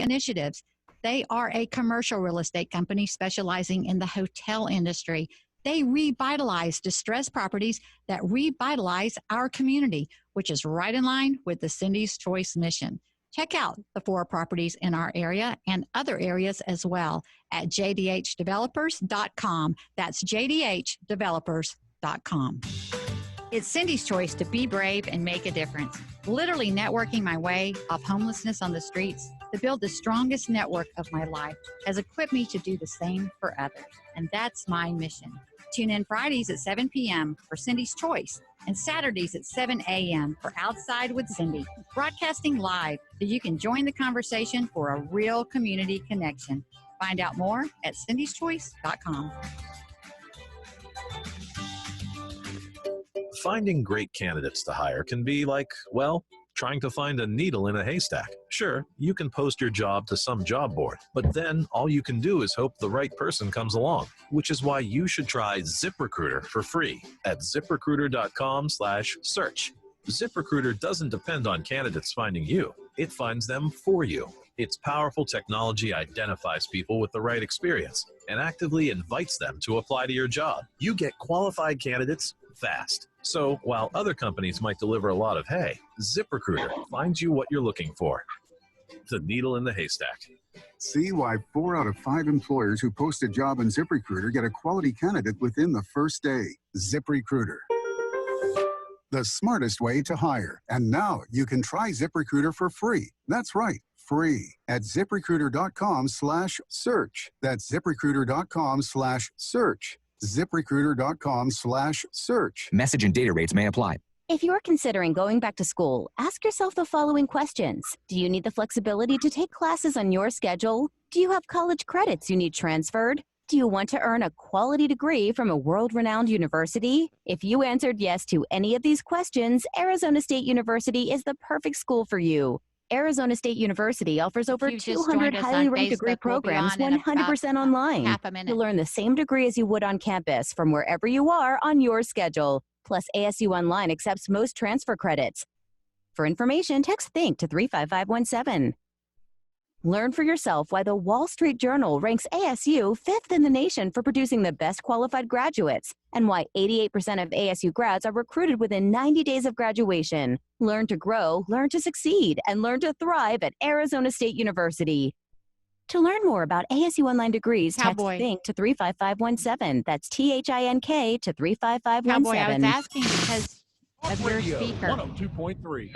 Initiatives. They are a commercial real estate company specializing in the hotel industry. They revitalize distressed properties that revitalize our community, which is right in line with the Cindy's Choice mission. Check out the 4 properties in our area and other areas as well at jdhdevelopers.com. That's jdhdevelopers.com. It's Cindy's choice to be brave and make a difference. Literally networking my way off homelessness on the streets to build the strongest network of my life has equipped me to do the same for others. And that's my mission. Tune in Fridays at 7 p.m. for Cindy's Choice and Saturdays at 7 a.m. for Outside with Cindy, broadcasting live so you can join the conversation for a real community connection. Find out more at cindyschoice.com. Finding great candidates to hire can be like, well, trying to find a needle in a haystack. Sure, you can post your job to some job board, but then all you can do is hope the right person comes along, which is why you should try ZipRecruiter for free at ziprecruiter.com/search. ZipRecruiter doesn't depend on candidates finding you. It finds them for you. Its powerful technology identifies people with the right experience and actively invites them to apply to your job. You get qualified candidates fast. So while other companies might deliver a lot of hay, ZipRecruiter finds you what you're looking for. The needle in the haystack. See why 4 out of 5 employers who post a job in ZipRecruiter get a quality candidate within the first day. ZipRecruiter, the smartest way to hire. And now you can try ZipRecruiter for free. That's right, free at ziprecruiter.com/search. That's ziprecruiter.com/search. ziprecruiter.com/search. Message and data rates may apply. If you're considering going back to school, ask yourself the following questions. Do you need the flexibility to take classes on your schedule? Do you have college credits you need transferred? Do you want to earn a quality degree from a world-renowned university? If you answered yes to any of these questions, Arizona State University is the perfect school for you. Arizona State University offers over 200 highly ranked degree programs 100% online. You'll learn the same degree as you would on campus from wherever you are on your schedule. Plus, ASU Online accepts most transfer credits. For information, text THINK to 35517. Learn for yourself why the Wall Street Journal ranks ASU 5th in the nation for producing the best qualified graduates, and why 88% of ASU grads are recruited within 90 days of graduation. Learn to grow, learn to succeed, and learn to thrive at Arizona State University. To learn more about ASU Online degrees, text THINK to 35517. That's THINK to 35517. Cowboy, I was asking because of your speaker. 102.3.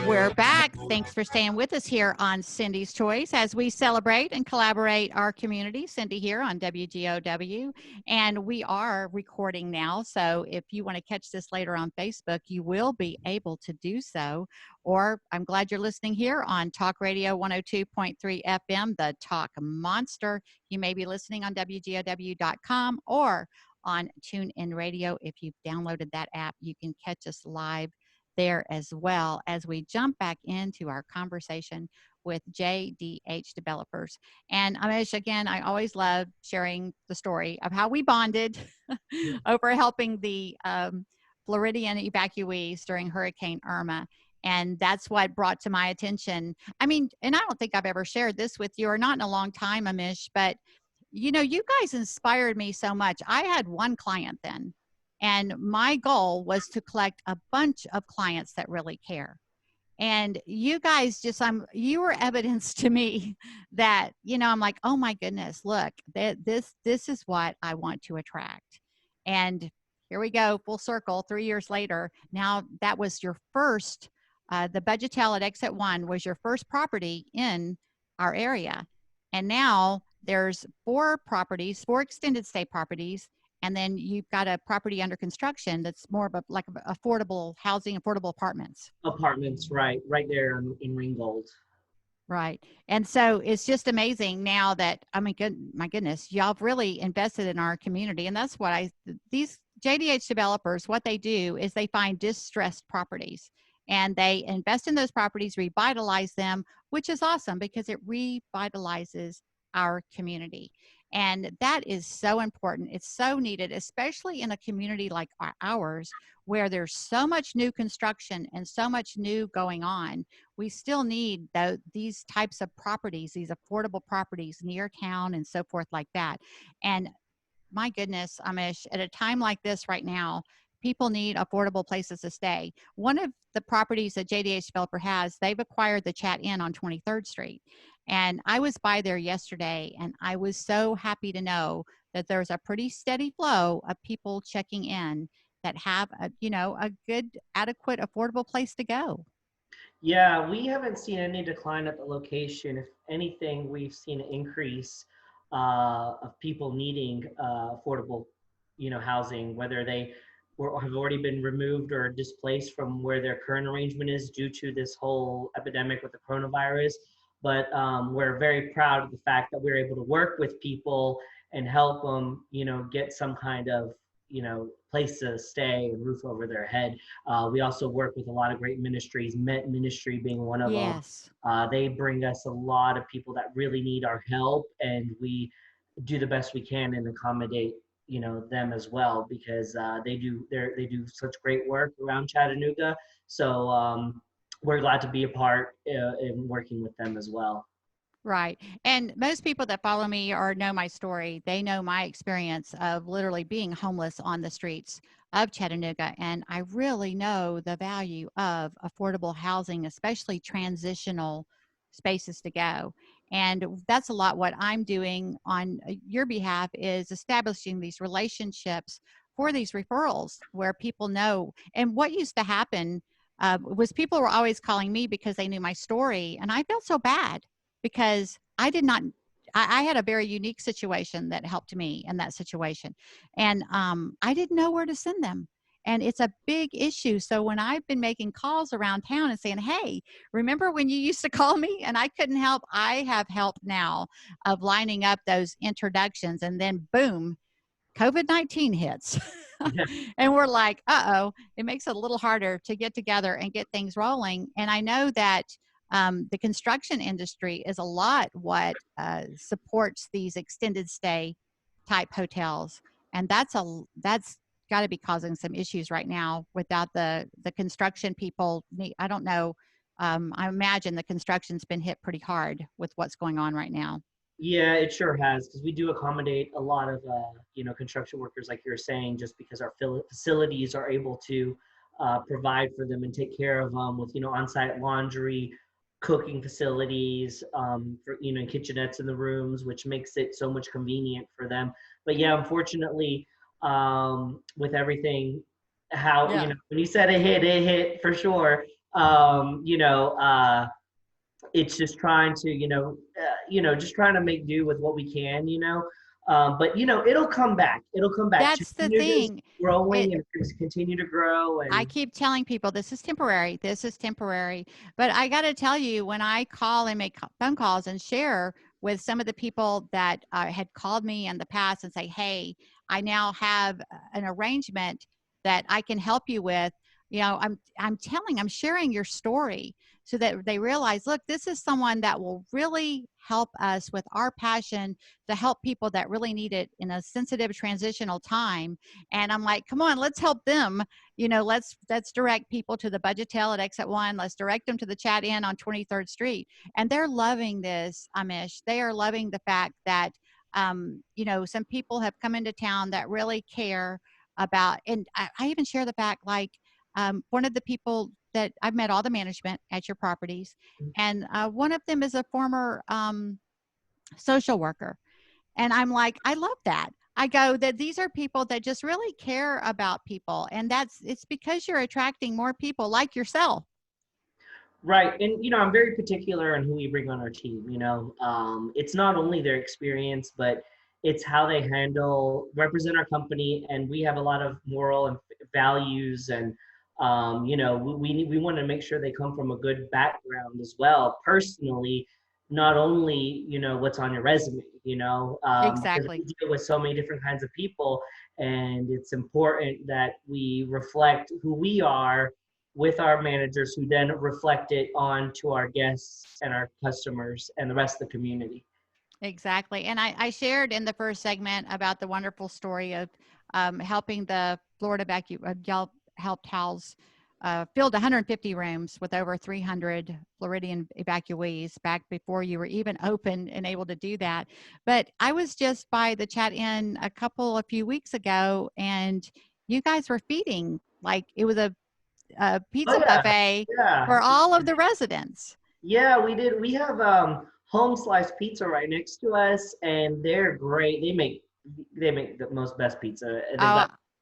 We're back. Thanks for staying with us here on Cindy's Choice as we celebrate and collaborate our community. Cindy here on WGOW. And we are recording now. So if you want to catch this later on Facebook, you will be able to do so. Or I'm glad you're listening here on Talk Radio 102.3 FM, the Talk Monster. You may be listening on WGOW.com or on TuneIn Radio. If you've downloaded that app, you can catch us live there as well as we jump back into our conversation with JDH Developers. And Amish, again, I always love sharing the story of how we bonded over helping the Floridian evacuees during Hurricane Irma. And that's what brought to my attention. I mean, and I don't think I've ever shared this with you, or not in a long time, Amish, but you know, you guys inspired me so much. I had one client then. And my goal was to collect a bunch of clients that really care. And you guys you were evidence to me that, you know, I'm like, oh my goodness, look, this is what I want to attract. And here we go, full circle, 3 years later. Now that was your first, the Budgetel at Exit 1 was your first property in our area. And now there's 4 properties, 4 extended stay properties. And then you've got a property under construction that's more of like affordable housing, affordable apartments. Apartments, right there in Ringgold. Right. And so it's just amazing now that, I mean, my goodness, y'all have really invested in our community. And that's what these JDH developers, what they do is they find distressed properties and they invest in those properties, revitalize them, which is awesome because it revitalizes our community. And that is so important. It's so needed, especially in a community like ours, where there's so much new construction and so much new going on. We still need these types of properties, these affordable properties near town and so forth like that. And my goodness, Amish, at a time like this right now, people need affordable places to stay. One of the properties that JDH Developer has, they've acquired the Chat Inn on 23rd Street. And I was by there yesterday, and I was so happy to know that there's a pretty steady flow of people checking in that have a good, adequate, affordable place to go. Yeah, we haven't seen any decline at the location. If anything, we've seen an increase of people needing affordable, housing, whether they have already been removed or displaced from where their current arrangement is due to this whole epidemic with the coronavirus. But we're very proud of the fact that we're able to work with people and help them, get some kind of, place to stay and roof over their head. We also work with a lot of great ministries, Met Ministry being one of Yes. them. They bring us a lot of people that really need our help, and we do the best we can and accommodate them as well, because they do such great work around Chattanooga. So we're glad to be a part in working with them as well. Right. And most people that follow me or know my story, they know my experience of literally being homeless on the streets of Chattanooga. And I really know the value of affordable housing, especially transitional spaces to go. And that's a lot what I'm doing on your behalf, is establishing these relationships for these referrals where people know. And what used to happen was people were always calling me because they knew my story. And I felt so bad, because I had a very unique situation that helped me in that situation. And I didn't know where to send them. And it's a big issue. So when I've been making calls around town and saying, hey, remember when you used to call me and I couldn't help? I have help now of lining up those introductions, and then boom, COVID-19 hits. Yeah. And we're like, uh-oh, it makes it a little harder to get together and get things rolling. And I know that the construction industry is a lot what supports these extended stay type hotels. And that's got to be causing some issues right now without the construction people. I don't know. I imagine the construction's been hit pretty hard with what's going on right now. Yeah, it sure has, because we do accommodate a lot of, construction workers, like you're saying, just because our facilities are able to provide for them and take care of them with, on-site laundry, cooking facilities, for, kitchenettes in the rooms, which makes it so much convenient for them. But yeah, unfortunately, with everything, when you said it hit for sure. It's just trying to, just trying to make do with what we can, but it'll come back. It'll come back. That's the thing. Growing and continue to grow. And I keep telling people this is temporary. This is temporary. But I got to tell you, when I call and make phone calls and share with some of the people that had called me in the past and say, hey, I now have an arrangement that I can help you with. I'm sharing your story so that they realize, look, this is someone that will really help us with our passion to help people that really need it in a sensitive transitional time. And I'm like, come on, let's help them. Let's direct people to the Budgetel at Exit 1. Let's direct them to the Chat Inn on 23rd Street. And they're loving this, Amish. They are loving the fact that, some people have come into town that really care about, and I even share the fact, like, one of the people that I've met all the management at your properties, and one of them is a former social worker. And I'm like, I love that. I go that these are people that just really care about people. And it's because you're attracting more people like yourself. Right. And, I'm very particular on who we bring on our team. It's not only their experience, but it's how they represent our company. And we have a lot of moral and values, and we want to make sure they come from a good background as well, personally, not only, what's on your resume, Exactly. We deal with so many different kinds of people, and it's important that we reflect who we are with our managers, who then reflect it on to our guests and our customers and the rest of the community. Exactly. And I shared in the first segment about the wonderful story of helping the Florida y'all helped house, filled 150 rooms with over 300 Floridian evacuees back before you were even open and able to do that. But I was just by the Chat Inn a few weeks ago, and you guys were feeding, like it was a pizza buffet for all of the residents. Yeah, we did. We have Home Slice Pizza right next to us, and they're great. They make the most best pizza.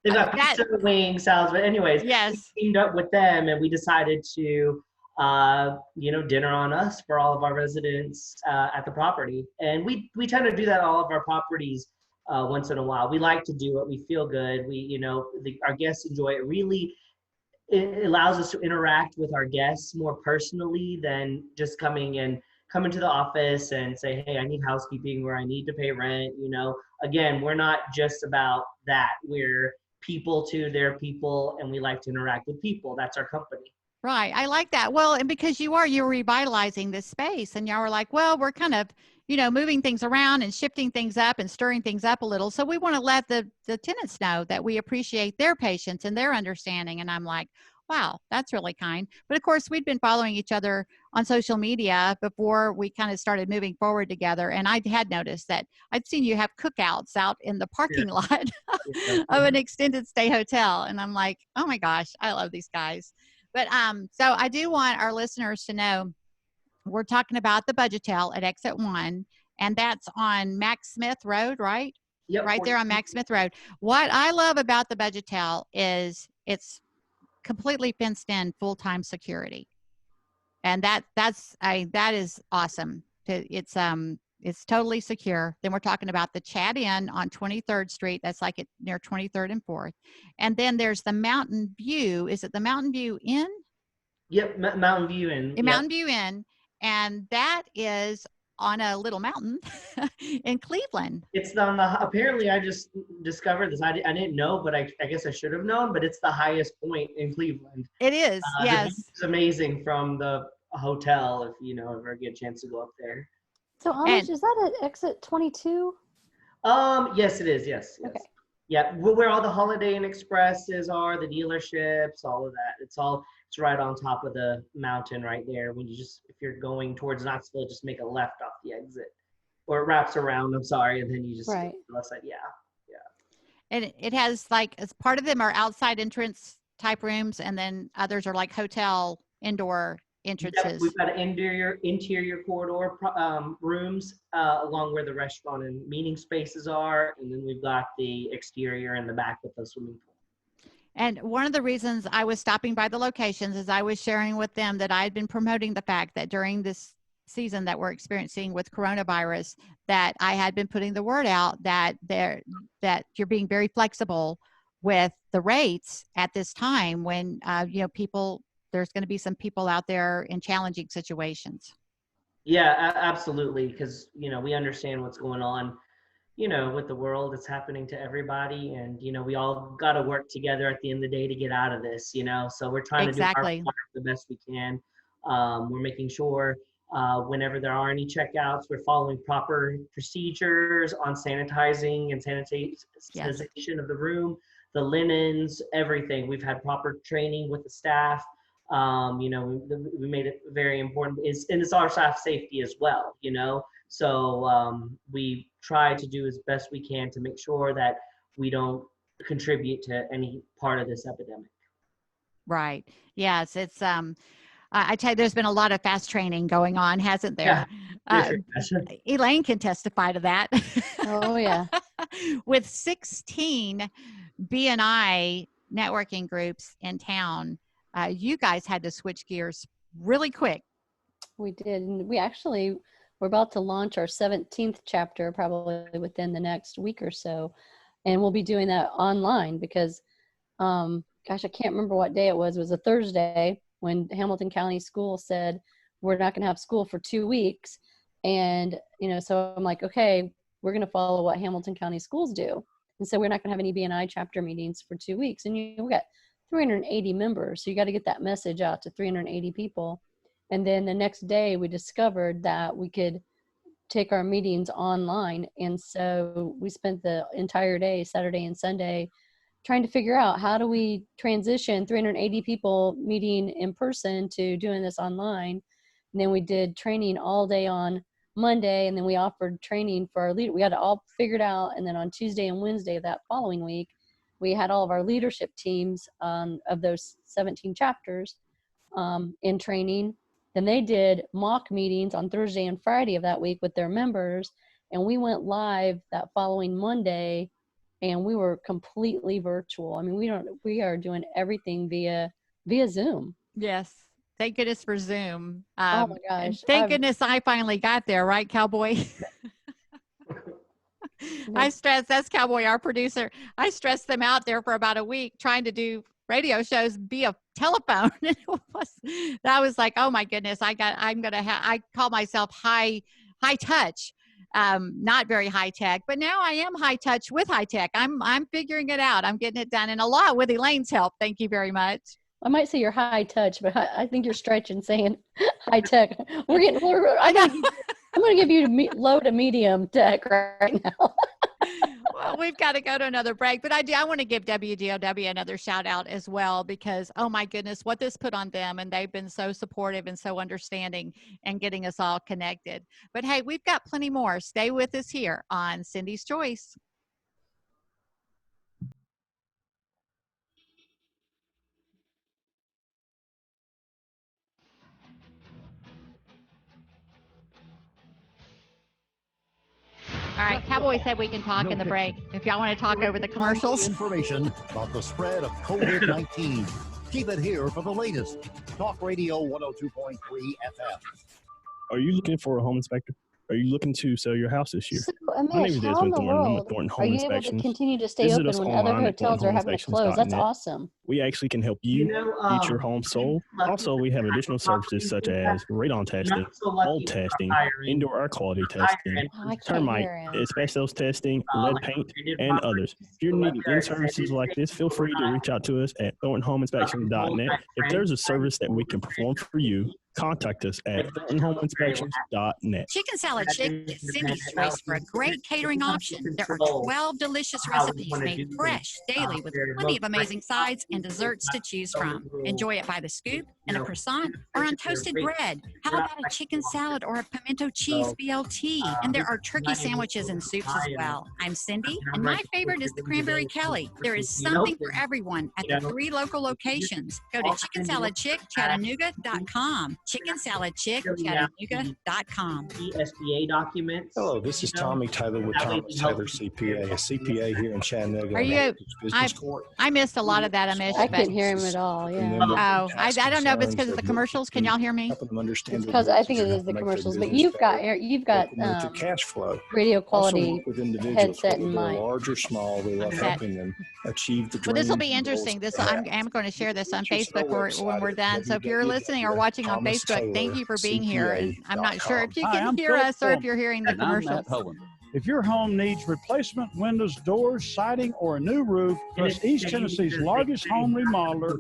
They've got pizza, wings, salads. But anyways, yes, we teamed up with them, and we decided to, dinner on us for all of our residents at the property. And we tend to do that at all of our properties once in a while. We like to do it. We feel good. Our guests enjoy it. Really, it allows us to interact with our guests more personally than just coming to the office and say, hey, I need housekeeping or I need to pay rent. Again, we're not just about that. We're people to their people, and we like to interact with people. That's our company. Right. I like that. Well, and because you're revitalizing this space, and y'all were like, well, we're kind of, moving things around and shifting things up and stirring things up a little. So we want to let the tenants know that we appreciate their patience and their understanding. And I'm like, wow, that's really kind. But of course, we'd been following each other on social media before we kind of started moving forward together. And I had noticed that I'd seen you have cookouts out in the parking lot of an extended stay hotel. And I'm like, oh my gosh, I love these guys. But so I do want our listeners to know we're talking about the Budgetel at Exit 1, and that's on Max Smith Road, right? Yep. Right there on Max Smith Road. What I love about the Budgetel is it's completely fenced in, full-time security. And that is awesome. It's totally secure. Then we're talking about the Chat Inn on 23rd Street. That's like near 23rd and 4th. And then there's the Mountain View. Is it the Mountain View Inn? Yep, Mountain View Inn. Mountain View Inn. And that is on a little mountain in Cleveland. It's apparently I just discovered this. I didn't know, but I guess I should have known, but it's the highest point in Cleveland. It is, yes. It's amazing from the hotel if you ever get a chance to go up there. So Amish, is that at Exit 22? Yes, it is. Yes. Okay. Yeah, where all the Holiday Inn Expresses are, the dealerships, all of that. It's right on top of the mountain right there. If you're going towards Knoxville, just make a left off the exit, or it wraps around. I'm sorry, and then you just go to the left side. Yeah. And it has as part of them are outside entrance type rooms, and then others are like hotel indoor entrances. Yep, we've got interior corridor rooms along where the restaurant and meeting spaces are, and then we've got the exterior in the back with the swimming pool. And one of the reasons I was stopping by the locations is I was sharing with them that I had been promoting the fact that during this season that we're experiencing with coronavirus, that I had been putting the word out that you're being very flexible with the rates at this time when there's going to be some people out there in challenging situations. Yeah, absolutely. Because, we understand what's going on, with the world. It's happening to everybody. And, we all got to work together at the end of the day to get out of this, so we're trying to do our part the best we can. We're making sure whenever there are any checkouts, we're following proper procedures on sanitizing and sanitization of the room, the linens, everything. We've had proper training with the staff. We made it very important, and it's our staff safety as well, so we try to do as best we can to make sure that we don't contribute to any part of this epidemic. Right. Yes. It's I tell you, there's been a lot of fast training going on, hasn't there? Yeah. Elaine can testify to that. Oh yeah. With 16 BNI networking groups in town, you guys had to switch gears really quick. We did. And we're about to launch our 17th chapter probably within the next week or so. And we'll be doing that online because, I can't remember what day it was. It was a Thursday when Hamilton County School said, we're not going to have school for 2 weeks. And, so I'm like, okay, we're going to follow what Hamilton County schools do. And so we're not going to have any BNI chapter meetings for 2 weeks. And we got 380 members. So you got to get that message out to 380 people. And then the next day we discovered that we could take our meetings online. And so we spent the entire day, Saturday and Sunday, trying to figure out how do we transition 380 people meeting in person to doing this online. And then we did training all day on Monday, and then we offered training for our leader. We had it all figured out. And then on Tuesday and Wednesday of that following week, we had all of our leadership teams of those 17 chapters in training. Then they did mock meetings on Thursday and Friday of that week with their members. And we went live that following Monday, and we were completely virtual. I mean, we are doing everything via Zoom. Yes. Thank goodness for Zoom. Oh my gosh. Thank goodness I finally got there, right, Cowboy? I stressed, that's Cowboy, our producer. I stressed them out there for about a week trying to do radio shows via telephone. That was like, oh my goodness, I call myself high touch. Not very high tech, but now I am high touch with high tech. I'm figuring it out. I'm getting it done, and a lot with Elaine's help. Thank you very much. I might say you're high touch, but I think you're stretching saying high tech. I'm going to give you low to medium tech right now. Well, we've got to go to another break, but I want to give WGOW another shout out as well, because, oh my goodness, what this put on them, and they've been so supportive and so understanding and getting us all connected. But hey, we've got plenty more. Stay with us here on Cindy's Choice. All right, Cowboy said we can talk in the break. If y'all want to talk over the commercials. Information about the spread of COVID-19. Keep it here for the latest. Talk Radio 102.3 FM. Are you looking for a home inspector? Are you looking to sell your house this year? So, My name is Desmond Thornton. I'm with Thornton Home are you Inspections. able to continue to stay open when other hotels are having to close? That's awesome. We actually can help you get your home sold. Also, we have additional services such as radon testing, mold testing, indoor air quality testing, termite, asbestos testing, lead paint, and others. If you're needing any services like this, feel free to reach out to us at thorntonhomeinspections.net. If there's a service that we can perform for you, contact us at thorntonhomeinspections.net. Chicken salad chick is Cindy's choice for a great catering option. There are 12 delicious recipes made fresh daily with plenty of amazing sides and desserts to choose from. Enjoy it by the scoop, in a croissant, or on toasted bread. How about a chicken salad or a pimento cheese BLT? And there are turkey sandwiches and soups as well. I'm Cindy, and my favorite is the cranberry Kelly. There is something for everyone at the 3 local locations. Go to chickensaladchick.chattanooga.com. chickensaladchick.chattanooga.com. SBA documents. Hello, this is Tommy Taylor with Thomas Taylor CPA, a CPA here in Chattanooga. Are you? I missed a lot of that, Amish. I couldn't hear him at all. Yeah. Oh, I don't know if it's because of the commercials. Can y'all hear me? It's because I think it is the commercials. But you've got cash flow, radio quality headset in mind. Large or small, we love helping them achieve the dream. Well, this will be interesting. I'm going to share this on Facebook when we're done. So if you're listening or watching on Facebook, thank you for being here. And I'm not sure if you can hear us or if you're hearing the commercials. If your home needs replacement windows, doors, siding, or a new roof, trust East Tennessee's largest home remodeler,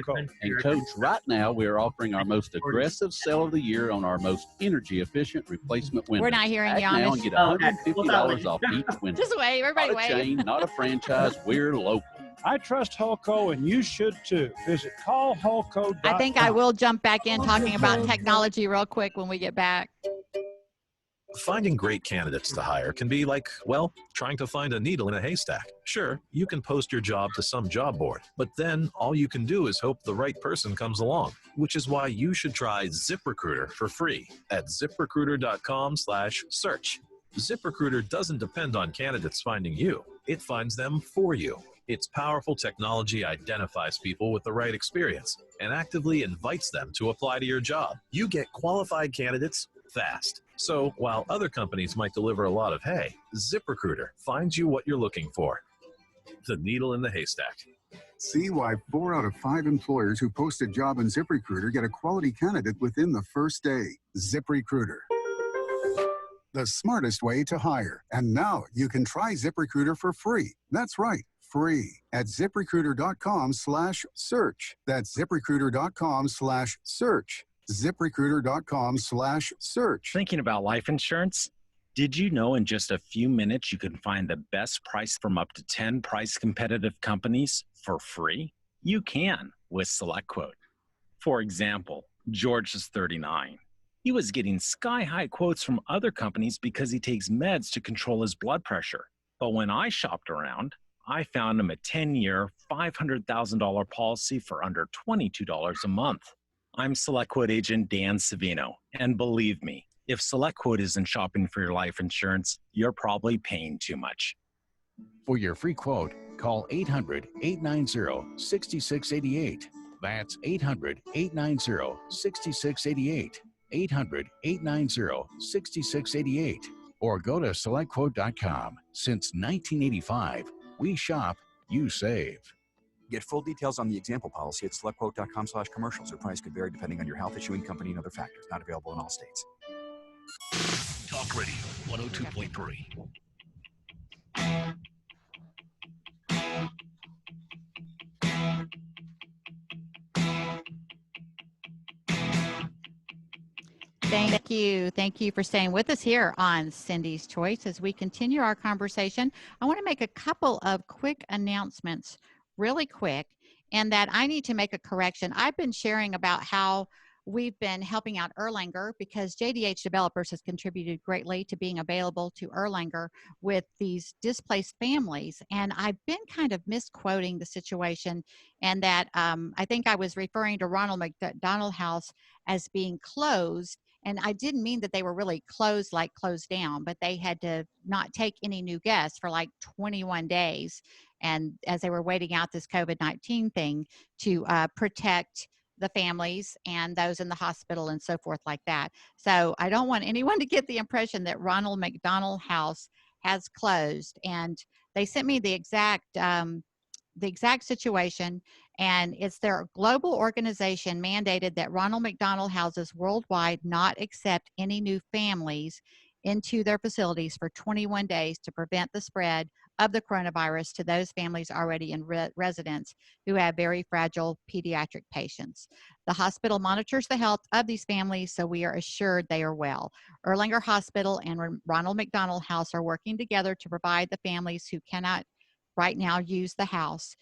Coach. And Coach, right now we're offering our most aggressive sale of the year on our most energy-efficient replacement windows. We're not hearing you, now and get $150 off each window. Just wait, everybody not a chain, not a franchise. We're local. I trust Hulco, and you should too. Visit callhulco.com. I think I will jump back in talking about technology real quick when we get back. Finding great candidates to hire can be like, well, trying to find a needle in a haystack. Sure, you can post your job to some job board, but then all you can do is hope the right person comes along, which is why you should try ZipRecruiter for free at ziprecruiter.com/search. ZipRecruiter doesn't depend on candidates finding you. It finds them for you. Its powerful technology identifies people with the right experience and actively invites them to apply to your job. You get qualified candidates fast. So while other companies might deliver a lot of hay, ZipRecruiter finds you what you're looking for. The needle in the haystack. See why 4 out of 5 employers who post a job in ZipRecruiter get a quality candidate within the first day. ZipRecruiter, the smartest way to hire. And now you can try ZipRecruiter for free. That's right, free at ziprecruiter.com/search. That's ziprecruiter.com/search. ziprecruiter.com/search. Thinking about life insurance? Did you know in just a few minutes you can find the best price from up to 10 price competitive companies for free? You can with SelectQuote. For example, George is 39. He was getting sky-high quotes from other companies because he takes meds to control his blood pressure. But when I shopped around, I found him a 10-year, $500,000 policy for under $22 a month. I'm SelectQuote agent Dan Savino, and believe me, if SelectQuote isn't shopping for your life insurance, you're probably paying too much. For your free quote, call 800-890-6688. That's 800-890-6688. 800-890-6688. Or go to SelectQuote.com. Since 1985, we shop, you save. Get full details on the example policy at SelectQuote.com/commercials. Your price could vary depending on your health, issuing company, and other factors. Not available in all states. Talk Radio 102.3. Thank you. Thank you for staying with us here on Cindy's Choice. As we continue our conversation, I want to make a couple of quick announcements really quick, and that I need to make a correction. I've been sharing about how we've been helping out Erlanger because JDH Developers has contributed greatly to being available to Erlanger with these displaced families. And I've been kind of misquoting the situation, and that I think I was referring to Ronald McDonald House as being closed. And I didn't mean that they were really closed, like closed down, but they had to not take any new guests for like 21 days. And as they were waiting out this COVID-19 thing to protect the families and those in the hospital and so forth like that. So I don't want anyone to get the impression that Ronald McDonald House has closed. And they sent me the exact situation, and it's their global organization mandated that Ronald McDonald Houses worldwide not accept any new families into their facilities for 21 days to prevent the spread of the coronavirus to those families already in residence who have very fragile pediatric patients. The hospital monitors the health of these families, so we are assured they are well. Erlanger Hospital and Ronald McDonald House are working together to provide the families who cannot right now use the house.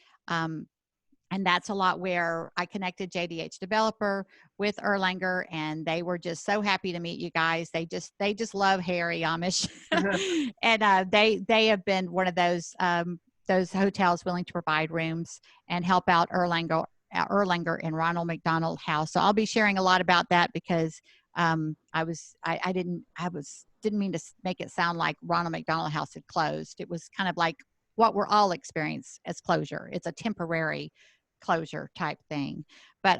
And that's a lot where I connected JDH Developer with Erlanger, and they were just so happy to meet you guys. They just love Harry Amish, and they have been one of those hotels willing to provide rooms and help out Erlanger and Ronald McDonald House. So I'll be sharing a lot about that because I didn't mean to make it sound like Ronald McDonald House had closed. It was kind of like what we're all experiencing as closure. It's a temporary closure type thing. But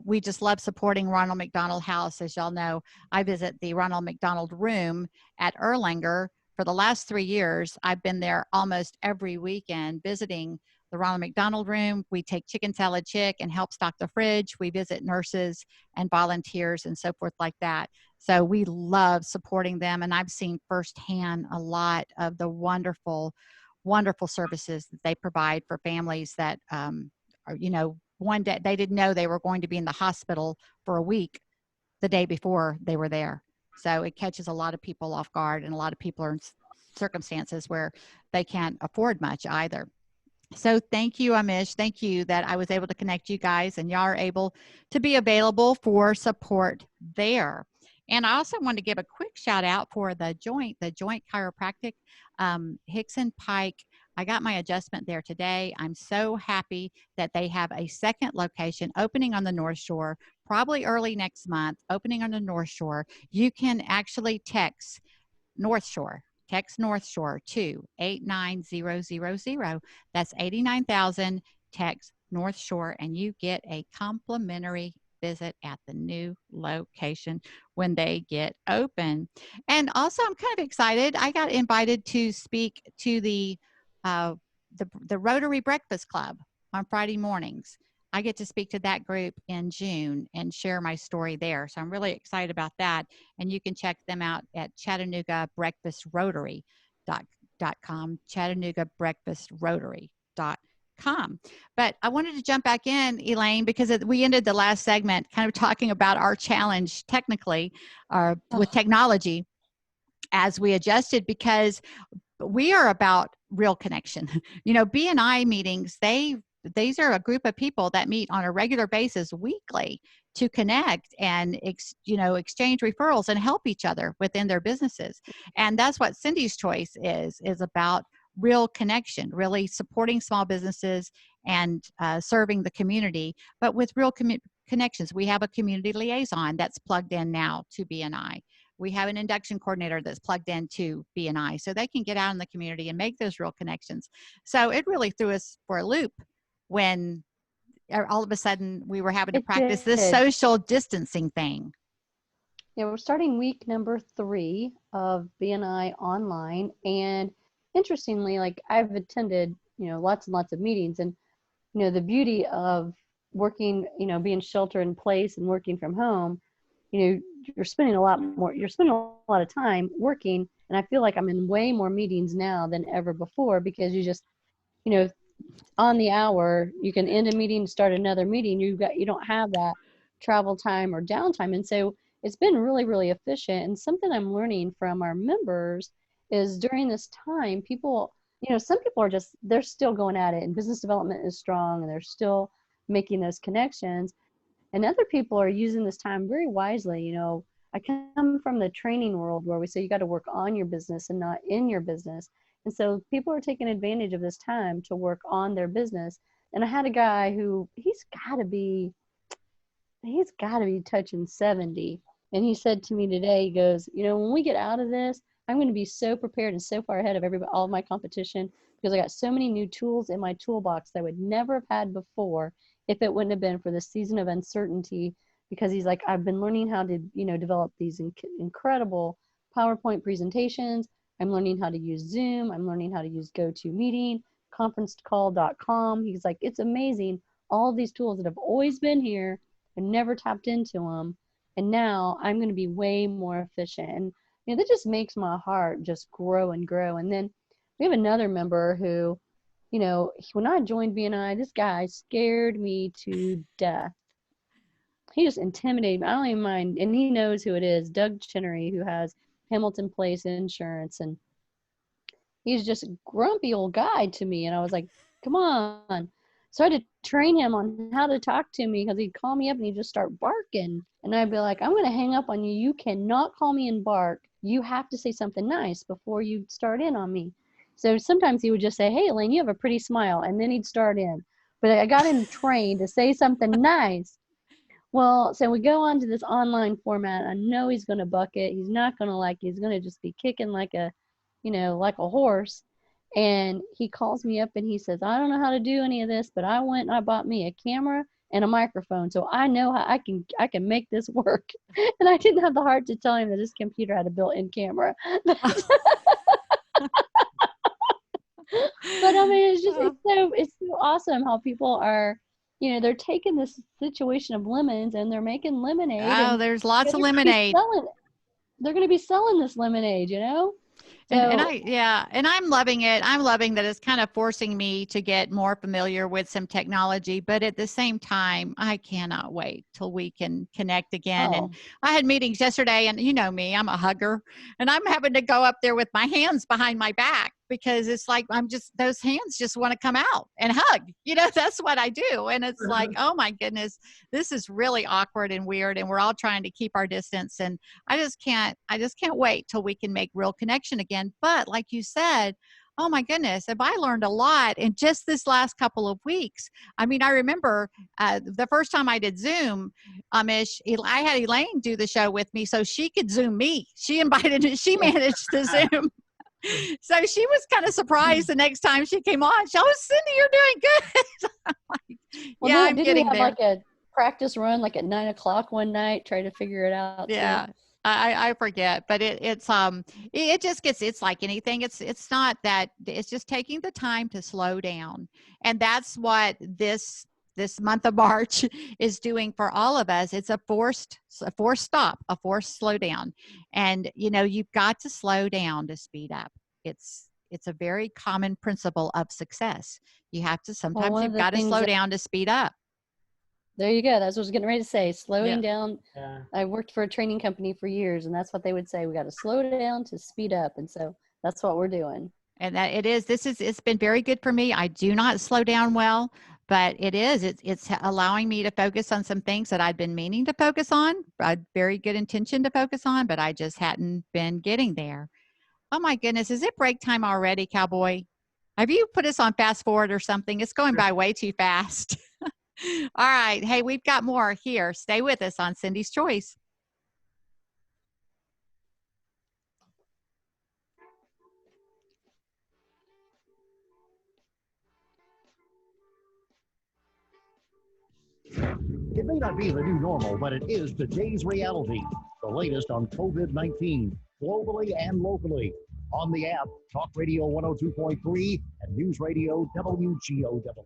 we just love supporting Ronald McDonald House. As y'all know, I visit the Ronald McDonald Room at Erlanger. For the last 3 years, I've been there almost every weekend visiting the Ronald McDonald Room. We take chicken salad chick and help stock the fridge. We visit nurses and volunteers and so forth like that. So we love supporting them. And I've seen firsthand a lot of the wonderful services that they provide for families that one day they didn't know they were going to be in the hospital for a week the day before they were there. So it catches a lot of people off guard, and a lot of people are in circumstances where they can't afford much either. So thank you, Amish. Thank you that I was able to connect you guys, and y'all are able to be available for support there. And I also want to give a quick shout out for the Joint Chiropractic, Hickson Pike. I got my adjustment there today. I'm so happy that they have a second location opening on the North Shore, probably early next month, opening on the North Shore. You can actually text North Shore to 89000. That's 89,000, text North Shore, and you get a complimentary visit at the new location when they get open. And also, I'm kind of excited. I got invited to speak to the Rotary Breakfast Club on Friday mornings. I get to speak to that group in June and share my story there. So I'm really excited about that. And you can check them out at ChattanoogaBreakfastRotary.com, ChattanoogaBreakfastRotary.com. But I wanted to jump back in, Elaine, because we ended the last segment kind of talking about our challenge technically with technology. as we adjusted, because we are about real connection. BNI meetings, these are a group of people that meet on a regular basis weekly to connect and exchange referrals and help each other within their businesses. And that's what Cindy's Choice is about, real connection, really supporting small businesses and serving the community, but with real connections. We have a community liaison that's plugged in now to BNI. We have an induction coordinator that's plugged into BNI, so they can get out in the community and make those real connections. So it really threw us for a loop when all of a sudden we were having to practice this social distancing thing. Yeah, we're starting week number 3 of BNI online. And interestingly, like, I've attended, lots and lots of meetings, and, the beauty of working, being shelter in place and working from home, you're spending a lot of time working. And I feel like I'm in way more meetings now than ever before, because you just, on the hour, you can end a meeting, start another meeting. You don't have that travel time or downtime. And so it's been really, really efficient. And something I'm learning from our members is during this time, people, some people they're still going at it, and business development is strong, and they're still making those connections. And other people are using this time very wisely. I come from the training world where we say you got to work on your business and not in your business. And so people are taking advantage of this time to work on their business. And I had a guy who, he's got to be touching 70. And he said to me today, he goes, when we get out of this, I'm going to be so prepared and so far ahead of all of my competition, because I got so many new tools in my toolbox that I would never have had before if it wouldn't have been for the season of uncertainty. Because he's like, I've been learning how to, develop these incredible PowerPoint presentations. I'm learning how to use Zoom. I'm learning how to use GoToMeeting, conferencecall.com. He's like, it's amazing. All of these tools that have always been here and never tapped into them. And now I'm going to be way more efficient. And that just makes my heart just grow and grow. And then we have another member who, when I joined BNI, this guy scared me to death. He just intimidated me. I don't even mind. And he knows who it is, Doug Chinnery, who has Hamilton Place Insurance. And he's just a grumpy old guy to me. And I was like, come on. So I had to train him on how to talk to me, because he'd call me up and he'd just start barking. And I'd be like, I'm going to hang up on you. You cannot call me and bark. You have to say something nice before you start in on me. So sometimes he would just say, hey, Elaine, you have a pretty smile. And then he'd start in. But I got him trained to say something nice. Well, so we go on to this online format. I know he's going to buck it. He's not going to like it. He's going to just be kicking like a horse. And he calls me up and he says, I don't know how to do any of this, but I went and I bought me a camera and a microphone, so I know how I can make this work. And I didn't have the heart to tell him that his computer had a built-in camera. But I mean, it's so awesome how people are, they're taking this situation of lemons and they're making lemonade. Oh, there's lots of lemonade. They're going to be selling this lemonade, So, and I'm loving it. I'm loving that it's kind of forcing me to get more familiar with some technology, but at the same time, I cannot wait till we can connect again. Oh. And I had meetings yesterday, and you know me, I'm a hugger, and I'm having to go up there with my hands behind my back, because it's like those hands just want to come out and hug. That's what I do. And it's like, oh my goodness, this is really awkward and weird, and we're all trying to keep our distance. And I just can't wait till we can make real connection again. But like you said, oh my goodness, have I learned a lot in just this last couple of weeks. I mean, I remember the first time I did Zoom, I had Elaine do the show with me so she could Zoom me. She managed to Zoom. So she was kind of surprised the next time she came on. She, oh, Cindy, you're doing good. I'm like, I'm getting there. Like a practice run, like at 9:00 one night, try to figure it out. Yeah. Too. I forget, but it just gets, it's like anything. It's not that, it's just taking the time to slow down. And that's what this month of March is doing for all of us. It's a forced stop, a forced slow down. And, you've got to slow down to speed up. It's a very common principle of success. You have to, sometimes you've got to slow down to speed up. There you go. That's what I was getting ready to say. Slowing down. I worked for a training company for years, and that's what they would say. We got to slow down to speed up. And so that's what we're doing. And that it's been very good for me. I do not slow down well, but it's allowing me to focus on some things that I'd been meaning to focus on. I had very good intention to focus on, but I just hadn't been getting there. Oh my goodness. Is it break time already, Cowboy? Have you put us on fast forward or something? It's going by way too fast. All right. Hey, we've got more here. Stay with us on Cindy's Choice. It may not be the new normal, but it is today's reality. The latest on COVID-19, globally and locally. On the app, Talk Radio 102.3 and News Radio WGOW.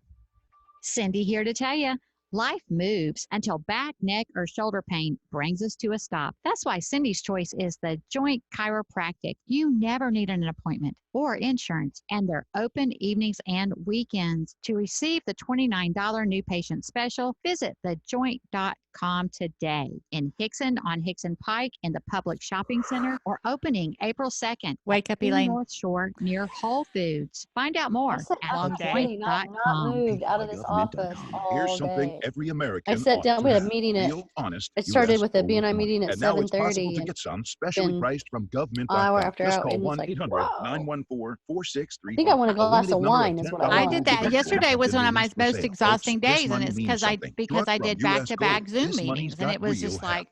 Cindy here to tell you, life moves until back, neck, or shoulder pain brings us to a stop. That's why Cindy's Choice is the Joint Chiropractic. You never need an appointment or insurance, and they're open evenings and weekends. To receive the $29 new patient special, visit thejoint.com today. In Hickson on Hickson Pike in the Public Shopping Center, or opening April 2nd. Wake up, Elaine. North Shore near Whole Foods. Find out more at not moved out of this office all Here's something day. every American I sat down. We had a meeting at. honest, It started US with a BNI meeting at and now it's possible 7:30. to get some specially priced from government. Hour after Just hour, call and it's like, 1-800-914-4635. I think I want a glass of wine. Is what I want. I did that. Yesterday was one of my most exhausting days, and it's because I did back-to-back Zoom meetings, and it was just like,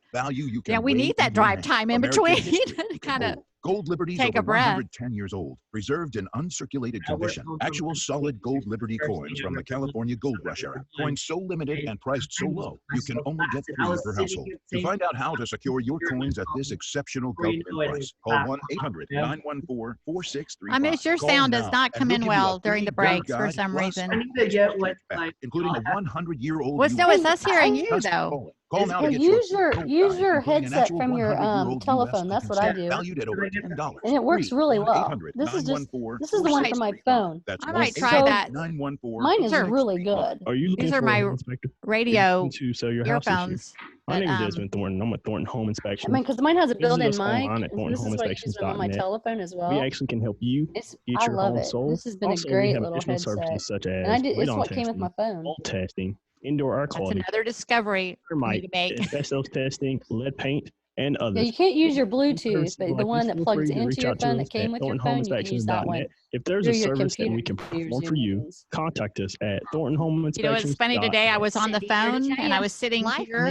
we need that drive time in between to kind of Gold Liberties take a over breath. 110 years old, preserved in uncirculated condition. Actual solid Gold Liberty coins from the California Gold Rush era. Coins so limited and priced so low, you can only get 3 per household. To find out how to secure your coins at this exceptional government price, call 1-800-914-4635. I miss your sound does not come in well during the breaks for some reason. I need to get what, including a 100-year-old. Well, no, it's us hearing you though. Call now to get Use your including an headset actual from your 100-year-old telephone. US That's what I do. valued at over $10. And it works really well. This is the one from my phone. I might try that. Mine is really good. Are you looking These are for my a home inspector? radio to sell your house earphones. My name is Desmond Thornton. I'm with Thornton Home Inspection. I mean, because mine has a built-in Visit us mic. online at This is what I use on my thorntonhomeinspections.net. telephone as well. We actually can help you get I your love home it. sold. This has been Also, a great we have little additional headset. services such as And it's radon what came with testing, my phone. mold testing, indoor air That's quality, another discovery for me to make. asbestos testing, lead paint, and others. Yeah, you can't use your Bluetooth, but the one that Feel plugs free to into reach your out to phone us that came at with your phone, you can use that one. thorntonhomeinspections.net. If there's a through your service that we computer, can your perform for you, contact us at Thornton Home You know, it's funny today. I was on the phone and I was sitting here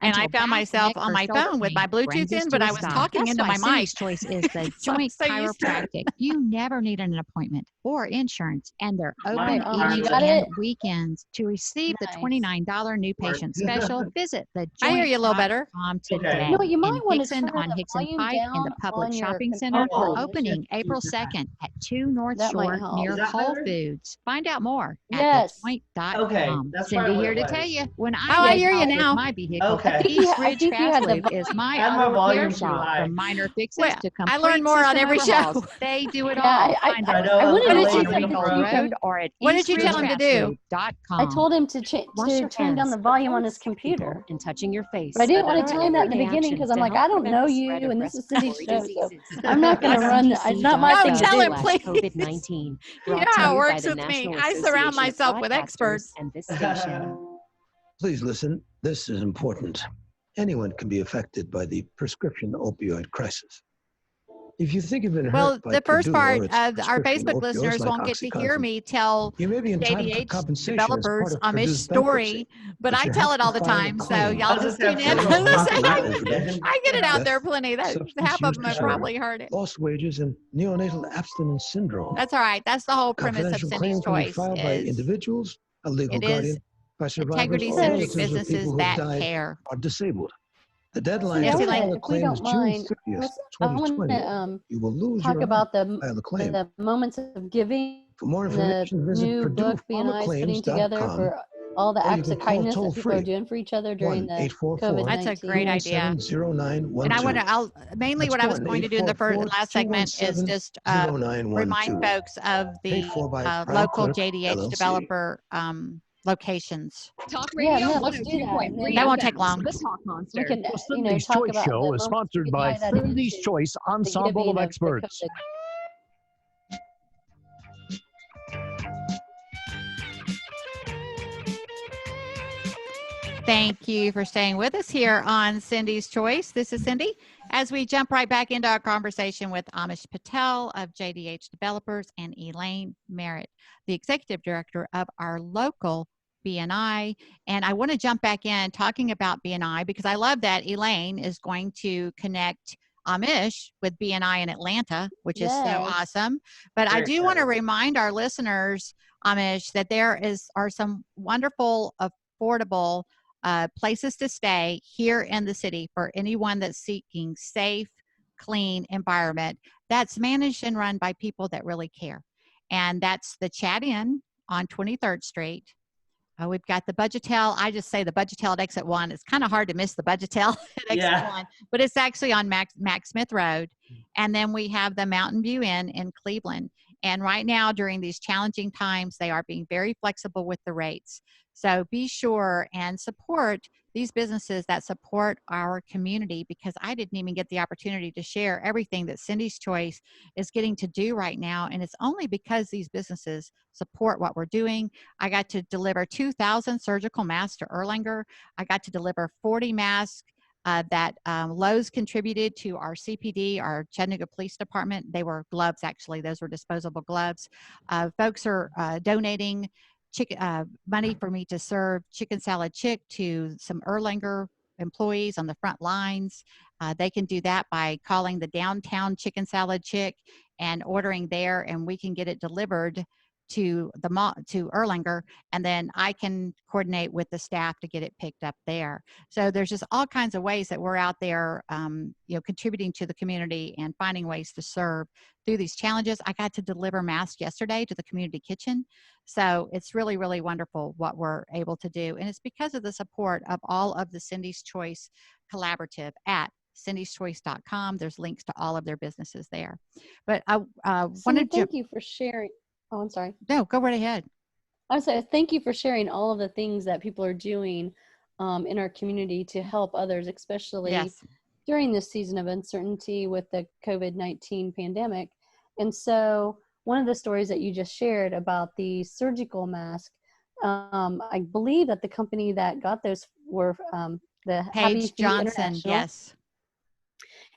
and I found myself on my phone with my Bluetooth in, but I was talking into my mic. Cindy's Choice is the Joint Chiropractic. You never need an appointment or insurance, and they're open evenings and weekends. To receive the $29 new patient special, visit the I hear you a little better. today. You know what, you might in want to Hickson turn on the Hickson volume Pike in the down Public on your Shopping Center, control. or opening April 2nd at 2 North That might Shore help. near Is that Whole better? Foods. Find out more at Yes. thejoint.com. Okay, that's Cindy what here it to was. tell you, when Oh, I get hear you involved with now. my vehicle, Okay. East I Ridge think you had Fast the Loop is my I had my auto volume repair too shop. high. From minor fixes Well, to I complete learn more on system every overhauls. show. They do it Yeah, all. I Find I them know. I wanted on to Elaine see on something the that Road you road. can. or at What did you tell him to do? I told him to turn down the volume on his computer. and touching your face. But I didn't want to tell him that in the beginning because I'm like, I don't know you, and this is Cindy's show, so I'm not going to run. It's not my thing to tell do. him, please. COVID-19. You know how it works with me. I surround myself with experts. And this station. Please listen. This is important. Anyone can be affected by the prescription opioid crisis. If you think you've been Well, hurt by the first Purdue part or its of our prescription Facebook opioids listeners like won't get to hear OxyContin, me tell you may be entitled to JDH compensation as part developers of Amish Purdue's story, but I you tell have it all to the file a time. So claim. y'all just tune in and listen. I get it out there plenty. Substance Half of use them have disorder, probably heard it. lost wages, and neonatal abstinence syndrome. That's all right. That's the whole premise of Confidential Cindy's claims can be Choice. filed by Is individuals, a legal it guardian, is by survivors, integrity or centric relatives of businesses people who that died care. or disabled. The deadline Yes, to Elaine. file a If we claim is don't June mind, 30th, I want 2020. to You will lose talk your about right to file a claim. the moments of giving. For more The information, visit new book BNI is putting together PurduePharmaClaims.com, for all the or you acts can of call kindness that toll people are free, doing for each other during the 1-844 COVID-19. That's a great idea. 217-0912. And I want to, mainly That's what I was going to do in the last segment is just remind 1-844-217-0912. folks of the Paid for by Prime local Clerk, JDH LLC. developer locations. Talk Radio 102.3 That won't take long. The Talk Monster. The Cindy's Choice Show is sponsored by Cindy's Choice Ensemble of Experts. Thank you for staying with us here on Cindy's Choice. This is Cindy. As we jump right back into our conversation with Amish Patel of JDH Developers and Elaine Merritt, the Executive Director of our local BNI. And I want to jump back in talking about BNI because I love that Elaine is going to connect Amish with BNI in Atlanta, which is so awesome. But I do want to remind our listeners, Amish, that there are some wonderful, affordable places to stay here in the city for anyone that's seeking safe, clean environment that's managed and run by people that really care. And that's the Chat Inn on 23rd Street. We've got the Budgetel. I just say the Budgetel at Exit 1. It's kind of hard to miss the Budgetel at Exit 1, but it's actually on Mac Smith Road. And then we have the Mountain View Inn in Cleveland. And right now, during these challenging times, they are being very flexible with the rates. So be sure and support these businesses that support our community, because I didn't even get the opportunity to share everything that Cindy's Choice is getting to do right now. And it's only because these businesses support what we're doing. I got to deliver 2,000 surgical masks to Erlanger. I got to deliver 40 masks that Lowe's contributed to our CPD, our Chattanooga Police Department. They were gloves, actually. Those were disposable gloves. Folks are donating money for me to serve Chicken Salad Chick to some Erlanger employees on the front lines. They can do that by calling the downtown Chicken Salad Chick and ordering there, and we can get it delivered to the mall, to Erlanger, and then I can coordinate with the staff to get it picked up there. So there's just all kinds of ways that we're out there, contributing to the community and finding ways to serve through these challenges. I got to deliver masks yesterday to the community kitchen. So it's really, really wonderful what we're able to do. And it's because of the support of all of the Cindy's Choice Collaborative at cindyschoice.com. There's links to all of their businesses there. But I wanted to thank you for sharing. Oh, I'm sorry. No, go right ahead. I was saying, thank you for sharing all of the things that people are doing in our community to help others, especially during this season of uncertainty with the COVID-19 pandemic. And so one of the stories that you just shared about the surgical mask, I believe that the company that got those were the Happy Feet Johnson, yes.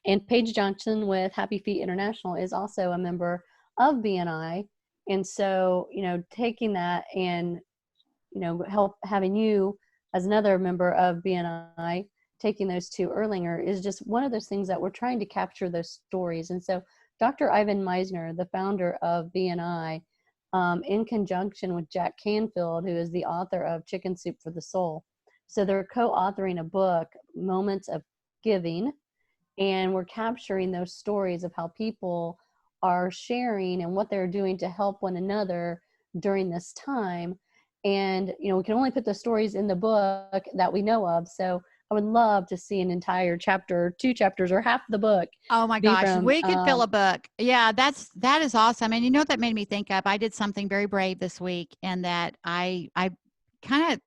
And Paige Johnson with Happy Feet International is also a member of BNI. And so, taking that and, help having you as another member of BNI, taking those to Erlanger is just one of those things that we're trying to capture those stories. And so Dr. Ivan Meisner, the founder of BNI, in conjunction with Jack Canfield, who is the author of Chicken Soup for the Soul. So they're co-authoring a book, Moments of Giving, and we're capturing those stories of how people are sharing and what they're doing to help one another during this time. And, we can only put the stories in the book that we know of. So I would love to see an entire chapter, 2 chapters, or half the book. Oh my gosh, we could fill a book. Yeah, that is awesome. And that made me think of, I did something very brave this week, and that I kind of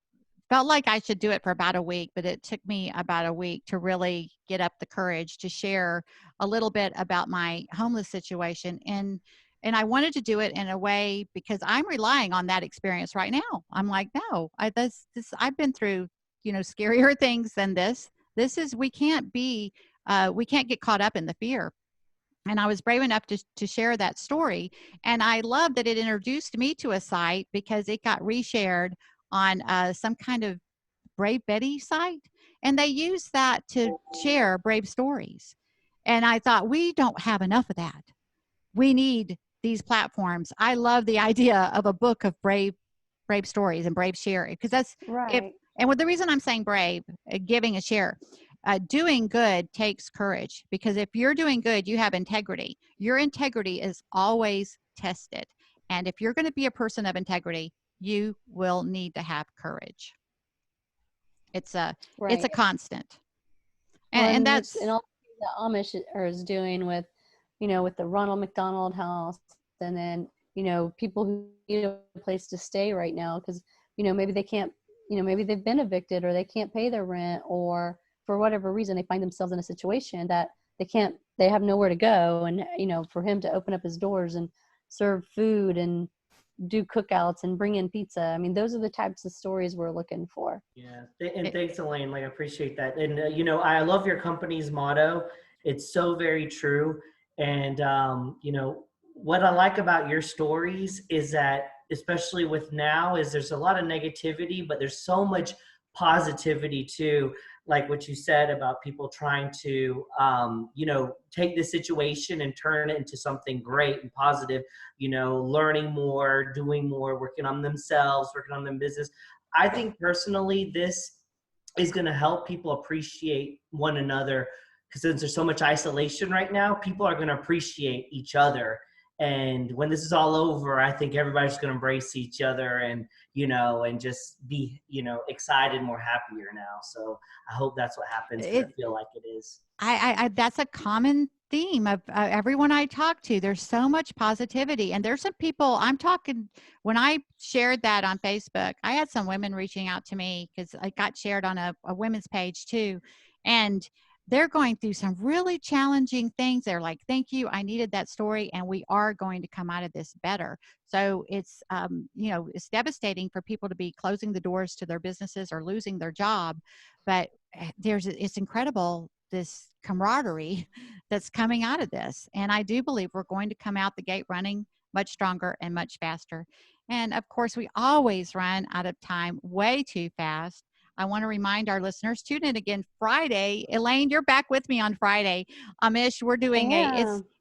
felt like I should do it for about a week, but it took me about a week to really get up the courage to share a little bit about my homeless situation. And I wanted to do it in a way because I'm relying on that experience right now. I'm like, no, I've been through, scarier things than this. We can't get caught up in the fear. And I was brave enough to share that story. And I love that it introduced me to a site because it got reshared on some kind of Brave Betty site. And they use that to share brave stories. And I thought, we don't have enough of that. We need these platforms. I love the idea of a book of brave stories and brave sharing, because that's right. And the reason I'm saying brave, giving a share, doing good takes courage, because if you're doing good, you have integrity. Your integrity is always tested. And if you're going to be a person of integrity, you will need to have courage. It's a constant. And that's and all the Amish is doing with, with the Ronald McDonald House, and then, people who need a place to stay right now, because maybe they can't, maybe they've been evicted or they can't pay their rent, or for whatever reason they find themselves in a situation that they have nowhere to go. And, for him to open up his doors and serve food and do cookouts and bring in pizza. I mean, those are the types of stories we're looking for. Yeah. And thanks, Elaine. I appreciate that. And, I love your company's motto. It's so very true. And, what I like about your stories is that, especially with now, is there's a lot of negativity, but there's so much positivity too. Like what you said about people trying to, take this situation and turn it into something great and positive, learning more, doing more, working on themselves, working on their business. I think personally, this is going to help people appreciate one another, because since there's so much isolation right now, people are going to appreciate each other. And when this is all over, I think everybody's going to embrace each other and, and just be, excited, more happier now. So I hope that's what happens. I feel like it is. I that's a common theme of everyone I talk to. There's so much positivity, and there's some people I'm talking, when I shared that on Facebook, I had some women reaching out to me because I got shared on a women's page too. And they're going through some really challenging things. They're like, thank you, I needed that story, and we are going to come out of this better. So it's, it's devastating for people to be closing the doors to their businesses or losing their job, but it's incredible, this camaraderie that's coming out of this. And I do believe we're going to come out the gate running much stronger and much faster. And of course, we always run out of time way too fast. I want to remind our listeners, tune in again Friday. Elaine, you're back with me on Friday. Amish, we're doing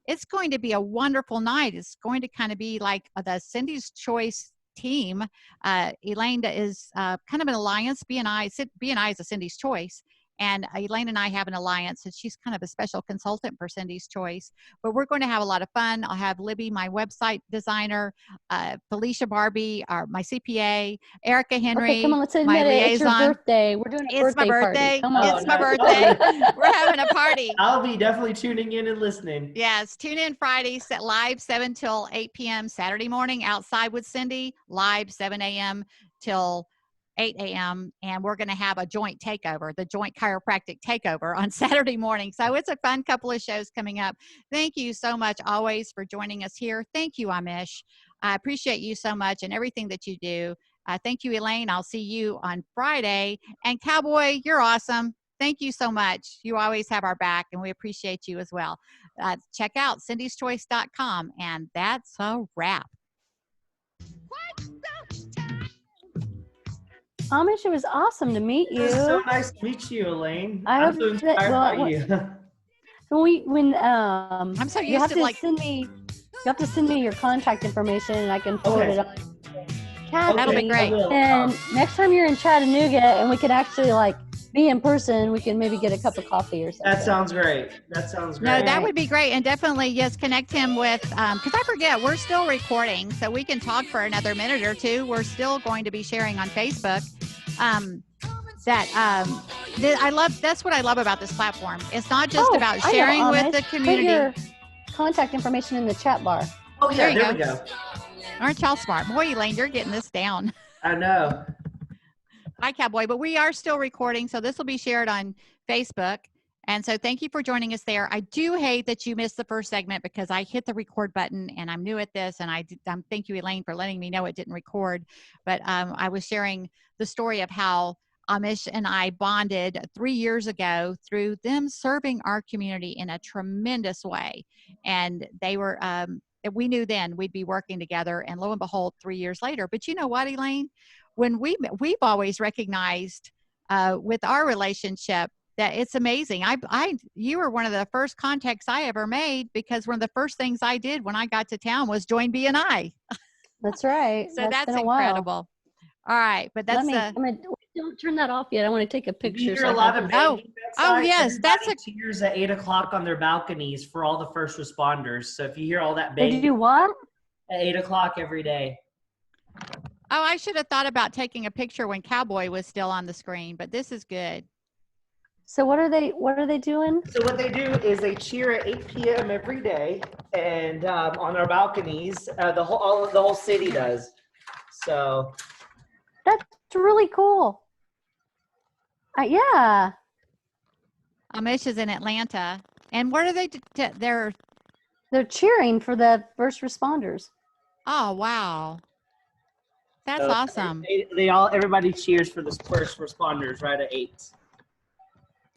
it's going to be a wonderful night. It's going to kind of be like the Cindy's Choice team. Elaine is kind of an alliance. BNI is a Cindy's Choice. And Elaine and I have an alliance, and she's kind of a special consultant for Cindy's Choice. But we're going to have a lot of fun. I'll have Libby, my website designer, Felicia Barbie, my CPA, Erica Henry, okay, come on, let's admit it. It's your birthday. We're doing a birthday party. Come on. It's my birthday. We're having a party. I'll be definitely tuning in and listening. Yes, tune in Friday, live 7 till 8 p.m. Saturday morning, Outside with Cindy, live 7 a.m. till 8 a.m. and we're going to have a joint takeover, the joint chiropractic takeover on Saturday morning. So it's a fun couple of shows coming up. Thank you so much always for joining us here. Thank you, Amish. I appreciate you so much and everything that you do. Thank you, Elaine. I'll see you on Friday. And Cowboy, you're awesome. Thank you so much. You always have our back, and we appreciate you as well. Check out cindyschoice.com, and that's a wrap. Amish, it was awesome to meet you. It was so nice to meet you, Elaine. I'm so inspired by you. I'm so used to you have to send me your contact information, and I can forward it on. Kathy, that'll be great. And next time you're in Chattanooga, and we can actually be in person, we can maybe get a cup of coffee or something. That sounds great. No, that would be great. And definitely, yes, connect him with, because I forget, we're still recording, so we can talk for another minute or two. We're still going to be sharing on Facebook. That's what I love about this platform. It's not just about sharing with the community. Put your contact information in the chat bar. Oh, yeah, there we go. Aren't y'all smart? Boy, Elaine, you're getting this down. I know. Hi, Cowboy, but we are still recording, so this will be shared on Facebook. And so thank you for joining us there. I do hate that you missed the first segment because I hit the record button and I'm new at this. And thank you, Elaine, for letting me know it didn't record. But I was sharing the story of how Amish and I bonded 3 years ago through them serving our community in a tremendous way. And they were, we knew then we'd be working together, and lo and behold, 3 years later. But you know what, Elaine? When we've always recognized with our relationship that it's amazing. You were one of the first contacts I ever made, because one of the first things I did when I got to town was join BNI. That's right. So that's incredible. All right, but that's don't turn that off yet. I want to take a picture. You hear a lot of banging oh yes, that's cheers at 8 o'clock on their balconies for all the first responders. So if you hear all that banging, they do what? At 8 o'clock every day. Oh, I should have thought about taking a picture when Cowboy was still on the screen, but this is good. So what are they doing? So what they do is they cheer at 8 p.m. every day, and on our balconies, the whole city does. So That's really cool. Yeah. Amish is in Atlanta. And what are they? They're cheering for the first responders. Oh, wow. That's awesome. Everybody cheers for the first responders right at 8.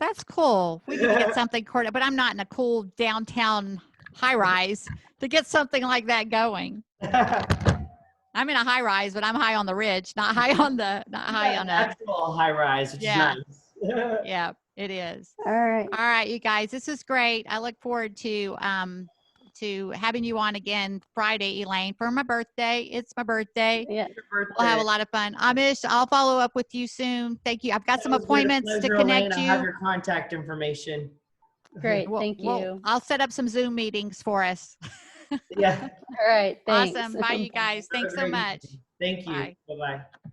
That's cool. We need to get something coordinated, but I'm not in a cool downtown high rise to get something like that going. I'm in a high rise, but I'm high on the ridge, not high on a actual high rise, which is nice. Yeah, it is. All right, you guys, this is great. I look forward to having you on again Friday, Elaine, for my birthday. It's my birthday. Yeah, we'll have a lot of fun. Amish, I'll follow up with you soon. Thank you. I've got some appointments to connect you. I have your contact information. Great, thank you. I'll set up some Zoom meetings for us. Yeah. All right, thanks. Awesome. Bye, you guys. Thanks so much. Thank you. Bye. Bye-bye.